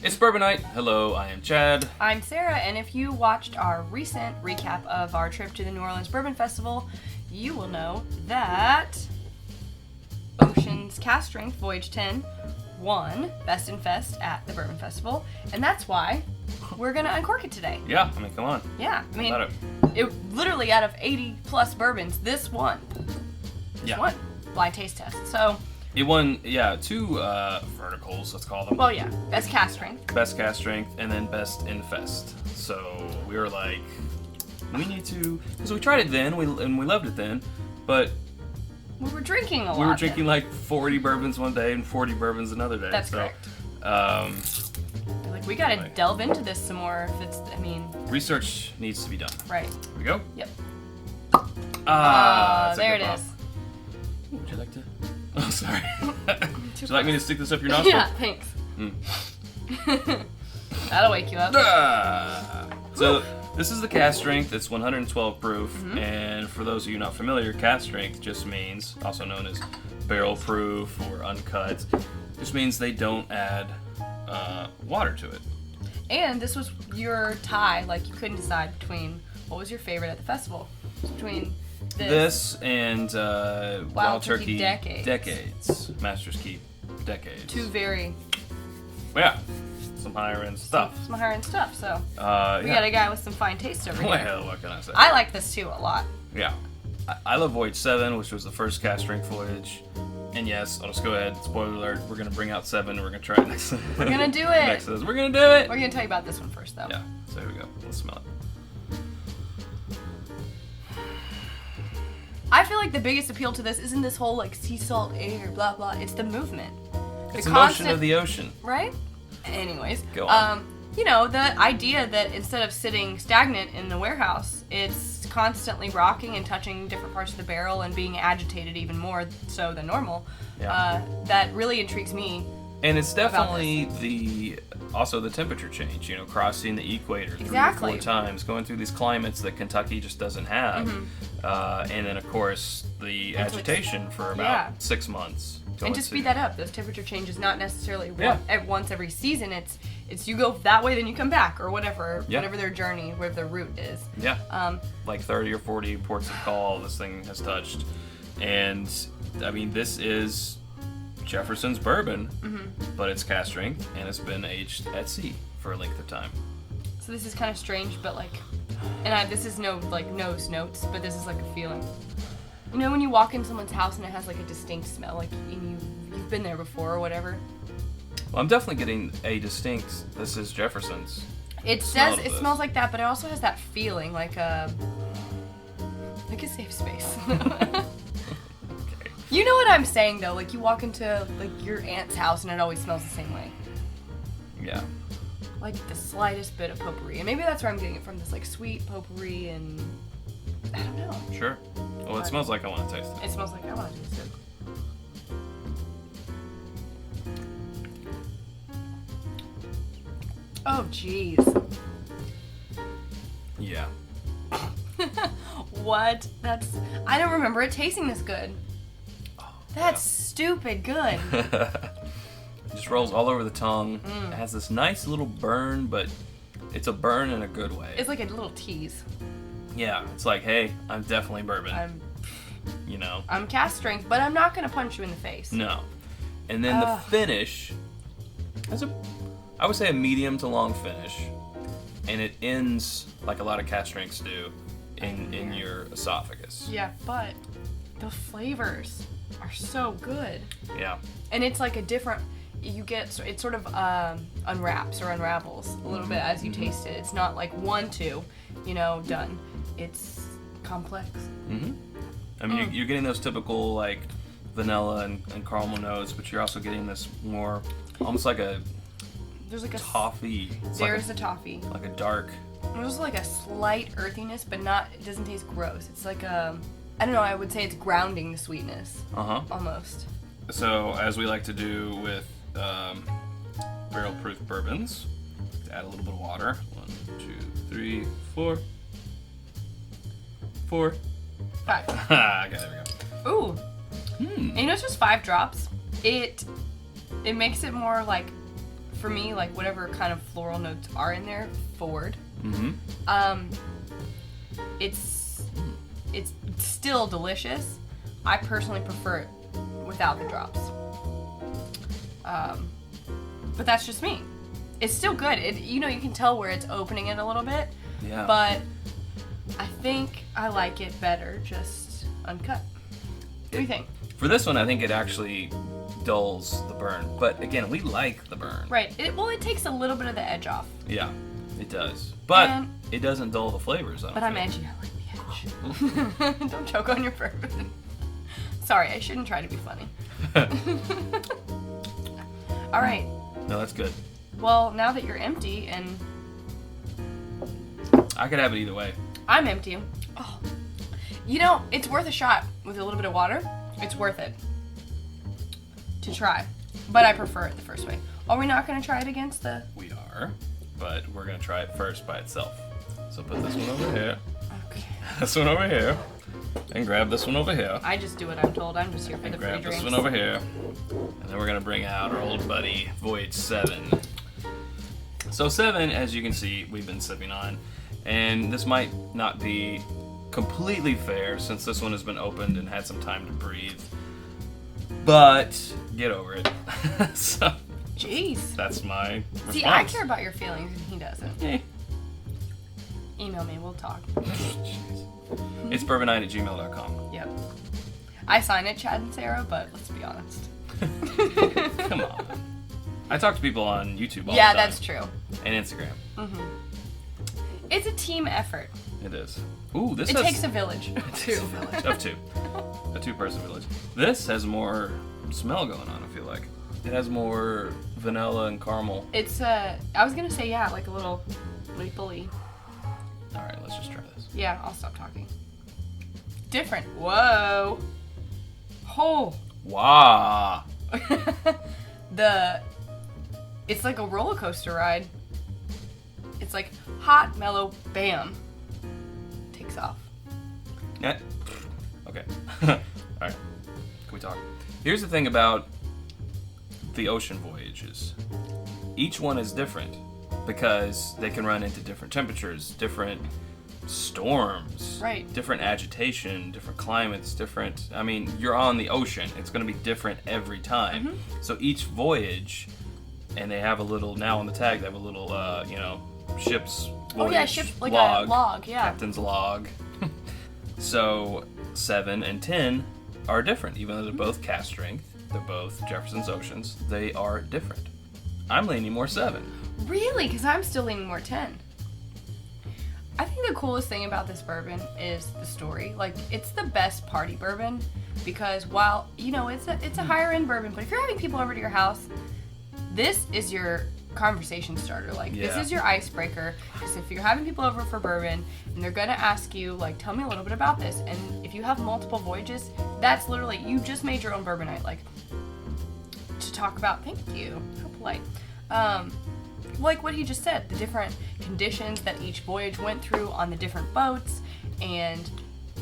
It's Bourbon Night. Hello, I am Chad. I'm Sarah, and if you watched our recent recap of our trip to the New Orleans Bourbon Festival, you will know that Ocean's Cask Strength Voyage 10 won Best in Fest at the Bourbon Festival, and that's why we're gonna uncork it today. Yeah, I mean, come on. Yeah, I mean, it literally out of 80 plus bourbons, this won. This won blind taste test. So it won, two verticals, let's call them. Well, yeah, best cask strength. Best cask strength, and then best in fest. So we were like, we need to, because we tried it then, and we loved it then, but we were drinking a lot. We were drinking like 40 bourbons one day and 40 bourbons another day. That's correct. Like, we gotta delve into this some more. If it's, I mean, research needs to be done. Right. Here we go. Yep. There it is. Would you like to? Oh, sorry. Would you like me to stick this up your nostril? Yeah, thanks. That'll wake you up. So this is the cask strength. It's 112 proof, and for those of you not familiar, cask strength just means, also known as barrel proof or uncut, just means they don't add water to it. And this was your tie. Like, you couldn't decide between what was your favorite at the festival. Between this and Wild Turkey Decades. Master's Keep Decades. Two very... Yeah. Some higher end stuff. Some higher end stuff, so we got a guy with some fine taste over here. Well, what can I say? I like this too a lot. Yeah. I love Voyage 7, which was the first cask strength voyage. And yes, I'll just go ahead, spoiler alert, we're going to bring out 7 and we're going to try it next time. We're going to do it. Next to this. We're going to do it. We're going to tell you about this one first, though. Yeah, so here we go. Let's smell it. I feel like the biggest appeal to this isn't this whole like sea salt air, blah, blah. It's the movement. It's the motion of the ocean. Right? Anyways, go on. You know, the idea that instead of sitting stagnant in the warehouse, it's constantly rocking and touching different parts of the barrel and being agitated even more so than normal. Yeah. That really intrigues me. And it's definitely the temperature change, crossing the equator 3 or 4 times, going through these climates that Kentucky just doesn't have. And then, of course, the agitation for about 6 months. And to speed that up, those temperature changes not necessarily once every season. It's you go that way, then you come back, or whatever their journey, whatever their route is. Yeah. Like 30 or 40 ports of call this thing has touched. And, I mean, this is Jefferson's bourbon, but it's cask strength, and it's been aged at sea for a length of time. So this is kind of strange, but like, and this is no like nose notes, but this is like a feeling. You know when you walk in someone's house and it has like a distinct smell, like you've been there before or whatever? Well, I'm definitely getting a distinct, this is Jefferson's. It smells like that, but it also has that feeling like a safe space. You know what I'm saying though, like you walk into like your aunt's house and it always smells the same way. Yeah. Like the slightest bit of potpourri. And maybe that's where I'm getting it from, this like sweet potpourri and I don't know. Sure. Well, it smells like I want to taste it. It smells like I want to taste it. Oh, jeez. Yeah. What? I don't remember it tasting this good. Oh, That's stupid good. It just rolls all over the tongue. It has this nice little burn, but it's a burn in a good way. It's like a little tease. Yeah, it's like, hey, I'm definitely bourbon. I'm cask strength, but I'm not gonna punch you in the face. No. And then the finish is I would say a medium to long finish, and it ends like a lot of cask strengths do in your esophagus. Yeah, but the flavors are so good. Yeah. And it's like a different. It sort of unwraps or unravels a little bit as you taste it. It's not like 1, 2, done. It's complex. I mean, you're getting those typical like vanilla and caramel notes, but you're also getting this more, almost like there's like a toffee. There's a toffee. Like a dark. There's like a slight earthiness, but it doesn't taste gross. It's like I don't know. I would say it's grounding the sweetness. Almost. So as we like to do with barrel proof bourbons, add a little bit of water. 1, 2, 3, 4. 4. 5. Okay, there we go. Ooh. And it's just 5 drops. It makes it more like for me, like whatever kind of floral notes are in there, forward. Mm-hmm. It's still delicious. I personally prefer it without the drops. But that's just me. It's still good. You can tell where it's opening it a little bit. Yeah. But I think I like it better just uncut. What do you think? For this one, I think it actually dulls the burn. But again, we like the burn. Right. It takes a little bit of the edge off. Yeah, it does. But And- it doesn't dull the flavors. But I'm edgy. I like the edge. Don't choke on your bourbon. Sorry, I shouldn't try to be funny. All right. No, that's good. Well, now that you're empty and I could have it either way. I'm empty. Oh. It's worth a shot with a little bit of water. It's worth it to try. But I prefer it the first way. Are we not going to try it against the... We are, but we're going to try it first by itself. So put this one over here, Okay. this one over here, and grab this one over here. I just do what I'm told. I'm just here for And the free grab drinks. this one over here. And then we're going to bring out our old buddy, Voyage 7. So 7, as you can see, we've been sipping on. And this might not be completely fair since this one has been opened and had some time to breathe. But get over it. So Jeez. that's my response. See, I care about your feelings and he doesn't. Eh. Email me. We'll talk. Jeez. It's itsbourbonnight@gmail.com. Yep. I sign it, Chad and Sarah, but let's be honest. Come on. I talk to people on YouTube all Yeah, the time. that's true. And Instagram. It's a team effort. It is. Ooh, this It has... takes a village. Takes a village of two. A two-person village. This has more smell going on, I feel like. It has more vanilla and caramel. It's I was gonna say like a little mapley. Alright, let's just try this. Yeah, I'll stop talking. Different. Whoa. Oh. Wow. It's like a roller coaster ride. It's like hot, mellow, bam. Takes off. Yeah. Okay. Alright. Can we talk? Here's the thing about the ocean voyages. Each one is different because they can run into different temperatures, different storms, Right. different agitation, different climates, different... I mean, you're on the ocean. It's going to be different every time. So each voyage, and they have a little... Now on the tag, they have a little, ship's voyage Oh yeah, ship like log, a log, yeah. captain's log. So 7 and 10 are different, even though they're both cask strength. They're both Jefferson's Oceans. They are different. I'm leaning more 7. Really? Because I'm still leaning more 10. I think the coolest thing about this bourbon is the story. Like, it's the best party bourbon because while, it's a higher end bourbon, but if you're having people over to your house, this is your conversation starter. Like, this Yeah. is your icebreaker. Because if you're having people over for bourbon and they're going to ask you, like, tell me a little bit about this. And if you have multiple voyages, that's literally, you just made your own bourbon night. Like, to talk about, thank you. How polite. Like what he just said, the different conditions that each voyage went through on the different boats, and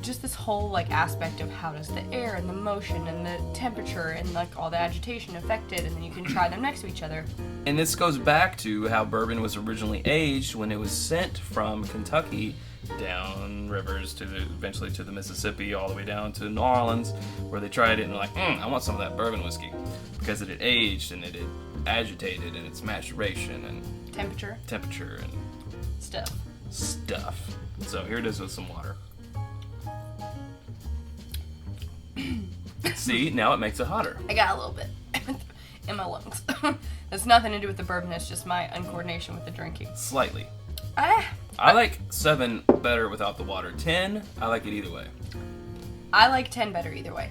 just this whole like aspect of how does the air and the motion and the temperature and like all the agitation affect it, and then you can try them next to each other. And this goes back to how bourbon was originally aged when it was sent from Kentucky down rivers to eventually to the Mississippi, all the way down to New Orleans, where they tried it and they're like, I want some of that bourbon whiskey, because it had aged and it had agitated in its maturation and Temperature, and stuff. So here it is with some water. See, now it makes it hotter. I got a little bit in my lungs. That's nothing to do with the bourbon, it's just my uncoordination with the drinking. Slightly. I I like 7 better without the water. 10, I like it either way. like 10 better either way.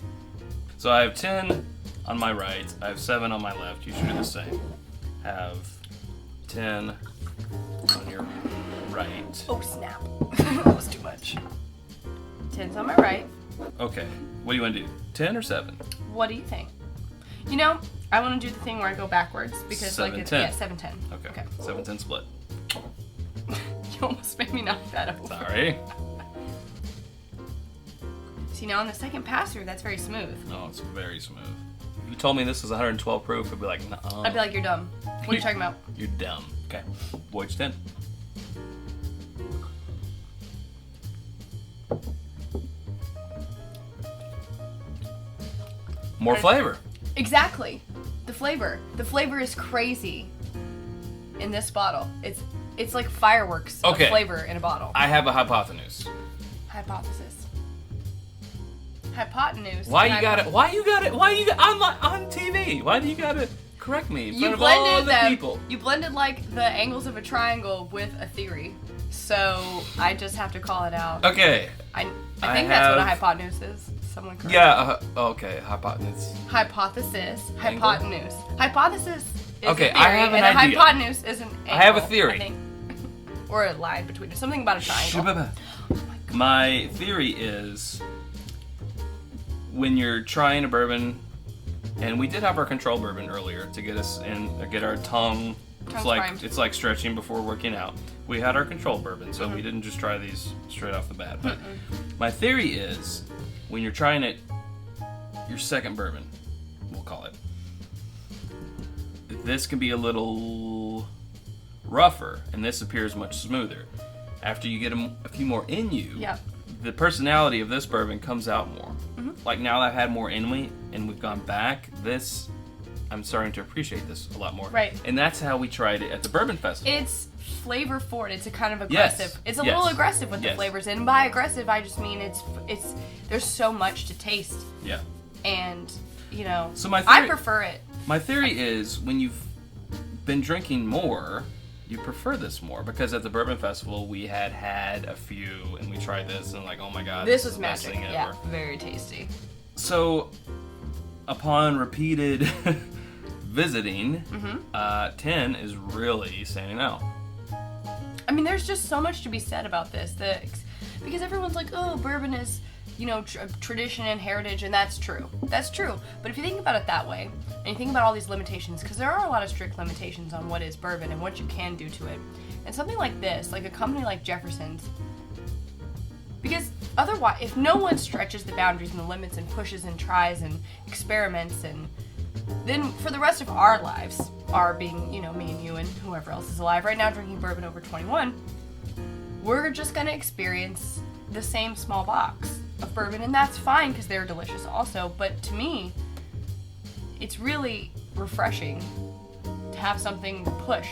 So I have 10 on my right, I have 7 on my left. You should do the same. Have 10 on your right. Oh snap. That was too much. 10's on my right. Okay, what do you want to do? 10 or 7? What do you think? I want to do the thing where I go backwards because 7, like it's 10. yeah, 7-10. Okay. 7-10 split. You almost made me knock that over. Sorry. See, now on the second pass through, that's very smooth. No, it's very smooth. you told me this was 112 proof, I'd be like, nuh-uh. I'd be like, you're dumb. What are you talking about? You're dumb. Okay. Voyage 10. More flavor. Exactly. The flavor. The flavor is crazy in this bottle. It's like fireworks of flavor in a bottle. I have a hypotenuse. Hypothesis. Hypotenuse. Why you got it? I'm on TV. Why do you got to correct me in front of all the people? You blended like the angles of a triangle with a theory. So I just have to call it out. Okay. I think that's what a hypotenuse is. Someone correct. Yeah, okay, hypotenuse. Hypothesis. Angle? Hypotenuse. Hypothesis is a theory, I have an and idea. a hypotenuse is an angle, I have a theory. I think. Or a line between. Something about a triangle. My theory is when you're trying a bourbon, and we did have our control bourbon earlier to get us in, get our tongue. It's like stretching before working out. We had our control bourbon, so we didn't just try these straight off the bat. But my theory is when you're trying it, your second bourbon, we'll call it, this can be a little rougher, and this appears much smoother. After you get a few more in you, the personality of this bourbon comes out more. Like now that I've had more in me, and we've gone back, I'm starting to appreciate this a lot more. Right. And that's how we tried it at the Bourbon Festival. It's flavor forward. It's a kind of aggressive. Yes. It's a little aggressive with the flavors. And by aggressive, I just mean it's there's so much to taste. Yeah. And, you know, so my theory, I prefer it. My theory is when you've been drinking more, you prefer this more, because at the Bourbon Festival we had a few and we tried this and like, oh my god, this was was the best magic. thing ever. Yeah, very tasty. So upon repeated visiting, 10 is really standing out. I mean, there's just so much to be said about this, because everyone's like, oh, bourbon is, you know, tradition and heritage, and that's true. That's true. But if you think about it that way, and you think about all these limitations, because there are a lot of strict limitations on what is bourbon and what you can do to it, and something like this, like a company like Jefferson's, because otherwise, if no one stretches the boundaries and the limits and pushes and tries and experiments, and then for the rest of our lives, our being, you know, me and you and whoever else is alive right now drinking bourbon over 21, we're just going to experience the same small box of bourbon, and that's fine because they're delicious also. But to me, it's really refreshing to have something push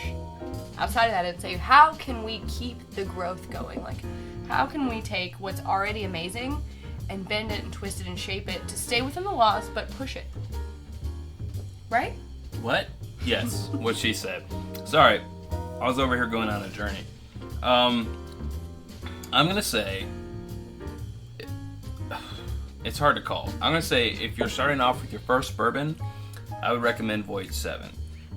outside of that and say, how can we keep the growth going? Like, how can we take what's already amazing and bend it and twist it and shape it to stay within the laws but push it? Right? What? Yes, what she said. Sorry, I was over here going on a journey. I'm gonna say, it's hard to call. I'm gonna say if you're starting off with your first bourbon, I would recommend Voyage 7.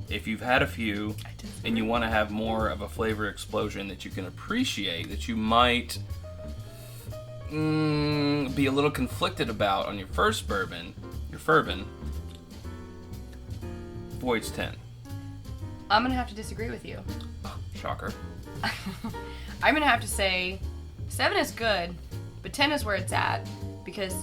If you've had a few and you want to have more of a flavor explosion that you can appreciate, that you might be a little conflicted about on your first bourbon, Voyage 10. I'm going to have to disagree with you. Oh, shocker. I'm going to have to say 7 is good, but 10 is where it's at, because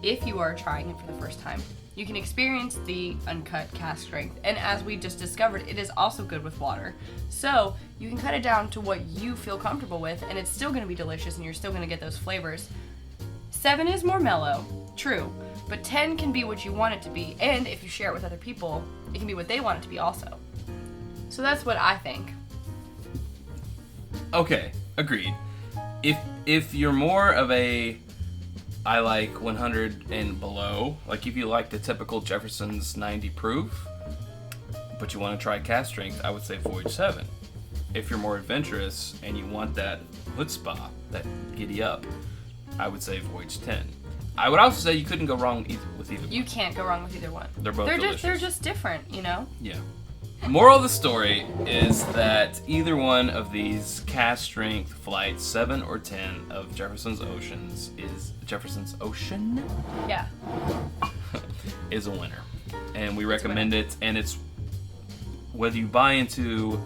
if you are trying it for the first time, you can experience the uncut cask strength, and as we just discovered, it is also good with water. So you can cut it down to what you feel comfortable with, and it's still going to be delicious, and you're still going to get those flavors. 7 is more mellow, true, but 10 can be what you want it to be, and if you share it with other people, it can be what they want it to be also. So that's what I think. Okay, agreed. If you're more of a I like 100 and below, like if you like the typical Jefferson's 90 proof, but you want to try cask strength, I would say Voyage 7. If you're more adventurous and you want that chutzpah, that giddy up, I would say Voyage 10. I would also say you couldn't go wrong with either one. You can't go wrong with either one. They're both delicious. They're just different, you know? Yeah. Moral of the story is that either one of these cask strength flights, 7 or 10 of Jefferson's Ocean, Yeah. is a winner. And we recommend it, and it's whether you buy into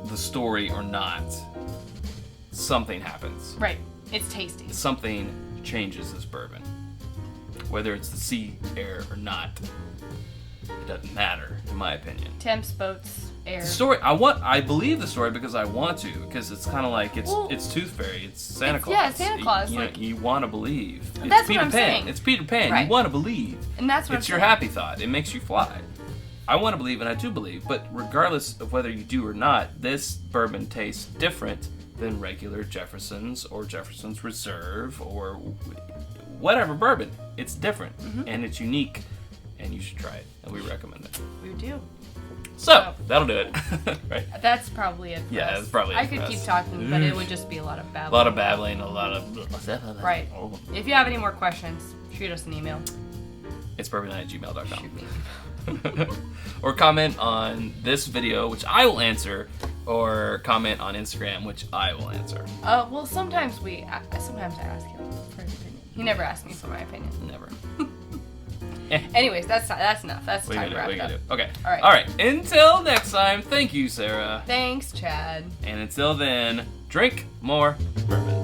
the story or not, something happens. Right. It's tasty. Something changes this bourbon. whether it's the sea, air, or not. It doesn't matter, in my opinion. Temps, boats, air. The story, I believe the story because I want to, because it's kind of like, it's Tooth Fairy, it's Santa Claus. Yeah, Santa Claus. You want to believe. That's what I'm saying. It's Peter Pan. Right. You want to believe. And that's what it's your happy thought. It makes you fly. I want to believe, and I do believe, but regardless of whether you do or not, this bourbon tastes different than regular Jefferson's or Jefferson's Reserve or whatever bourbon. It's different, and it's unique, and you should try it, and we recommend it. We do. So, that'll do it. Right? That's probably it for us. That's probably it I for could us. keep talking, but it would just be a lot of babbling. A lot of babbling, a lot of... Right. If you have any more questions, shoot us an email. It's itsbourbonnight@gmail.com. Shoot me. Or comment on this video, which I will answer, or comment on Instagram, which I will answer. Well, sometimes I ask him for his opinion. He never asks me for my opinion. Never. Anyways, that's enough. That's We time to wrap it up. Okay. All right. All right. Until next time, thank you, Sarah. Thanks, Chad. And until then, drink more bourbon.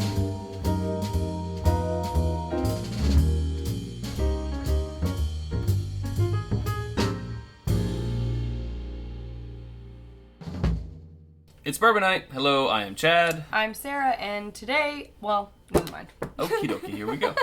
It's Bourbon Night. Hello, I am Chad. I'm Sarah, and today, well, never mind. Okie dokie, here we go.